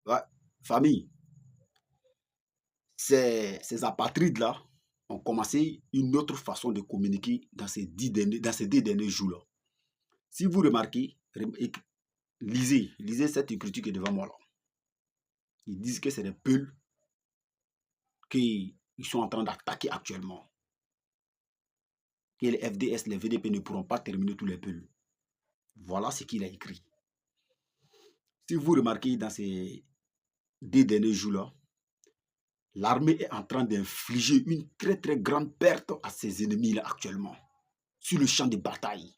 Ouais, famille, ces apatrides-là ont commencé une autre façon de communiquer dans ces 10 derniers jours-là. Si vous remarquez, lisez cette écriture qui est devant moi là. Ils disent que c'est des peuls qu'ils sont en train d'attaquer actuellement. Que les FDS, les VDP ne pourront pas terminer tous les peuls. Voilà ce qu'il a écrit. Si vous remarquez dans ces 2 derniers jours-là, l'armée est en train d'infliger une très très grande perte à ses ennemis là actuellement, sur le champ de bataille.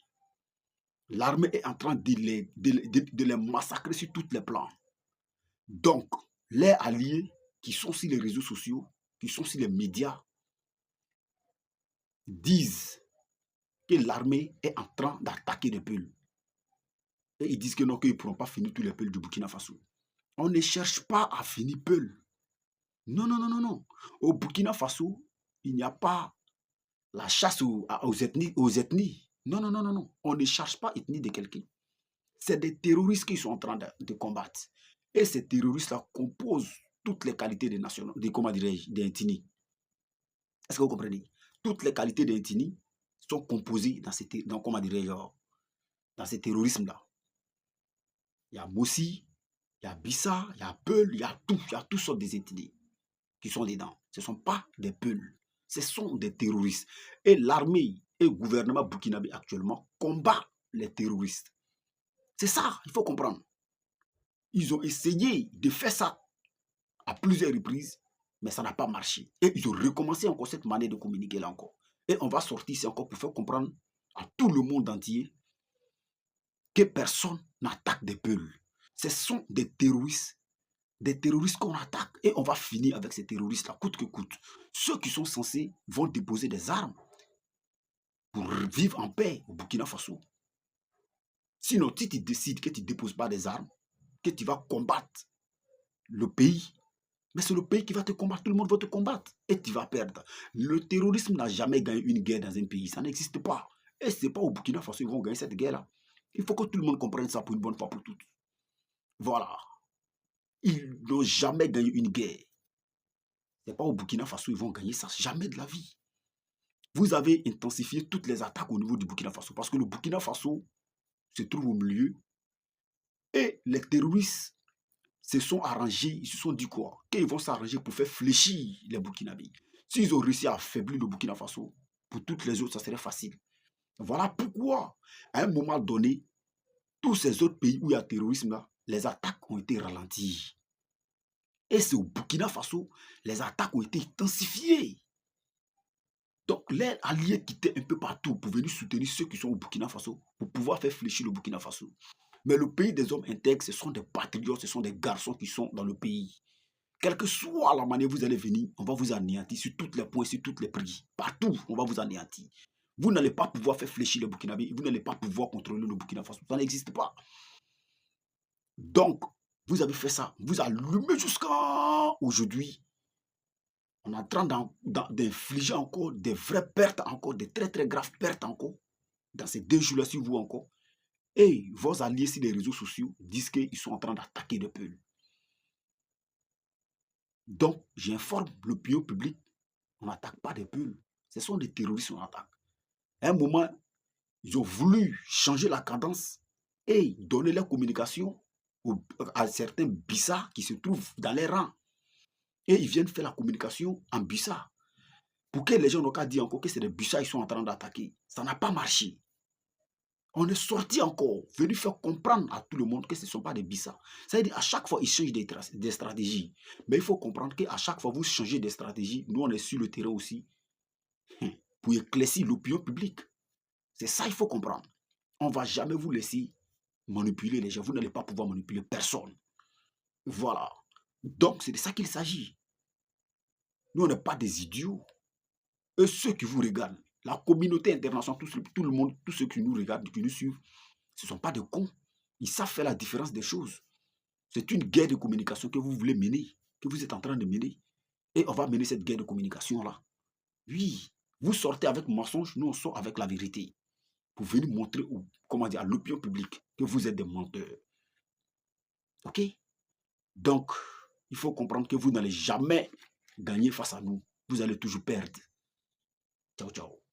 L'armée est en train de les massacrer sur tous les plans. Donc, les alliés qui sont sur les réseaux sociaux, qui sont sur les médias, disent que l'armée est en train d'attaquer les peuples. Et ils disent que non, qu'ils ne pourront pas finir tous les peuples du Burkina Faso. On ne cherche pas à finir peuples. Non, non, non, non, non. Au Burkina Faso, il n'y a pas la chasse aux ethnies. Non, non, non, non, non. On ne cherche pas ethnie de quelqu'un. C'est des terroristes qui sont en train de combattre. Et ces terroristes-là composent toutes les qualités des nationaux, comment dirais-je, des ethnies. Est-ce que vous comprenez? Toutes les qualités des ethnies sont composées comment dirais-je, dans ces terrorismes-là. Il y a Mossi, il y a Bissa, il y a Peul, il y a toutes sortes d'ethnies qui sont dedans. Ce ne sont pas des Peuls, ce sont des terroristes. Et l'armée et le gouvernement burkinabé actuellement combattent les terroristes. C'est ça, il faut comprendre. Ils ont essayé de faire ça à plusieurs reprises, mais ça n'a pas marché. Et ils ont recommencé encore cette manière de communiquer là encore. Et on va sortir ici encore pour faire comprendre à tout le monde entier que personne n'attaque des Peuls. Ce sont des terroristes qu'on attaque. Et on va finir avec ces terroristes-là, coûte que coûte. Ceux qui sont censés vont déposer des armes pour vivre en paix au Burkina Faso. Sinon, si tu décides que tu ne déposes pas des armes, que tu vas combattre le pays, mais c'est le pays qui va te combattre, tout le monde va te combattre et tu vas perdre. Le terrorisme n'a jamais gagné une guerre dans un pays, ça n'existe pas. Et ce n'est pas au Burkina Faso qu'ils vont gagner cette guerre-là. Il faut que tout le monde comprenne ça pour une bonne fois pour toutes. Voilà. Ils n'ont jamais gagné une guerre. Ce n'est pas au Burkina Faso qu'ils vont gagner ça, jamais de la vie. Vous avez intensifié toutes les attaques au niveau du Burkina Faso parce que le Burkina Faso se trouve au milieu et les terroristes se sont arrangés, ils se sont dit quoi? Qu'ils vont s'arranger pour faire fléchir les Burkinabés. S'ils ont réussi à affaiblir le Burkina Faso, pour toutes les autres, ça serait facile. Voilà pourquoi, à un moment donné, tous ces autres pays où il y a terrorisme, là, les attaques ont été ralenties. Et c'est au Burkina Faso, les attaques ont été intensifiées. Donc, les alliés quittaient un peu partout pour venir soutenir ceux qui sont au Burkina Faso, pour pouvoir faire fléchir le Burkina Faso. Mais le pays des hommes intègres, ce sont des patriotes, ce sont des garçons qui sont dans le pays. Quelle que soit la manière vous allez venir, on va vous anéantir sur tous les points, sur toutes les prix. Partout, on va vous anéantir. Vous n'allez pas pouvoir faire fléchir le Burkinabé, vous n'allez pas pouvoir contrôler le Burkina Faso. Ça n'existe pas. Donc, vous avez fait ça, vous allumez jusqu'à aujourd'hui. On est en train d'infliger encore des vraies pertes, encore des très très graves pertes encore, dans ces 2 jours-là sur vous encore. Et vos alliés sur les réseaux sociaux disent qu'ils sont en train d'attaquer le peuple. Donc, j'informe l'opinion publique, on n'attaque pas des peuples. Ce sont des terroristes qu'on attaque. À un moment, ils ont voulu changer la cadence et donner leur communication à certains Bissa qui se trouvent dans les rangs. Et ils viennent faire la communication en Bissa. Pour que les gens n'ont qu'à dire encore que c'est des Bissa qui sont en train d'attaquer. Ça n'a pas marché. On est sorti encore, venu faire comprendre à tout le monde que ce ne sont pas des Bissa. Ça veut dire à chaque fois, ils changent des stratégies. Mais il faut comprendre qu'à chaque fois, vous changez des stratégies. Nous, on est sur le terrain aussi pour éclaircir l'opinion publique. C'est ça qu'il faut comprendre. On ne va jamais vous laisser manipuler les gens. Vous n'allez pas pouvoir manipuler personne. Voilà. Donc, c'est de ça qu'il s'agit. Nous, on n'est pas des idiots. Et ceux qui vous regardent, la communauté internationale, tout le monde, tous ceux qui nous regardent, qui nous suivent, ce ne sont pas des cons. Ils savent faire la différence des choses. C'est une guerre de communication que vous voulez mener, que vous êtes en train de mener. Et on va mener cette guerre de communication-là. Oui, vous sortez avec mensonge, nous on sort avec la vérité. Pour venir montrer à l'opinion publique que vous êtes des menteurs. Ok? Donc, il faut comprendre que vous n'allez jamais gagner face à nous. Vous allez toujours perdre. Ciao, ciao.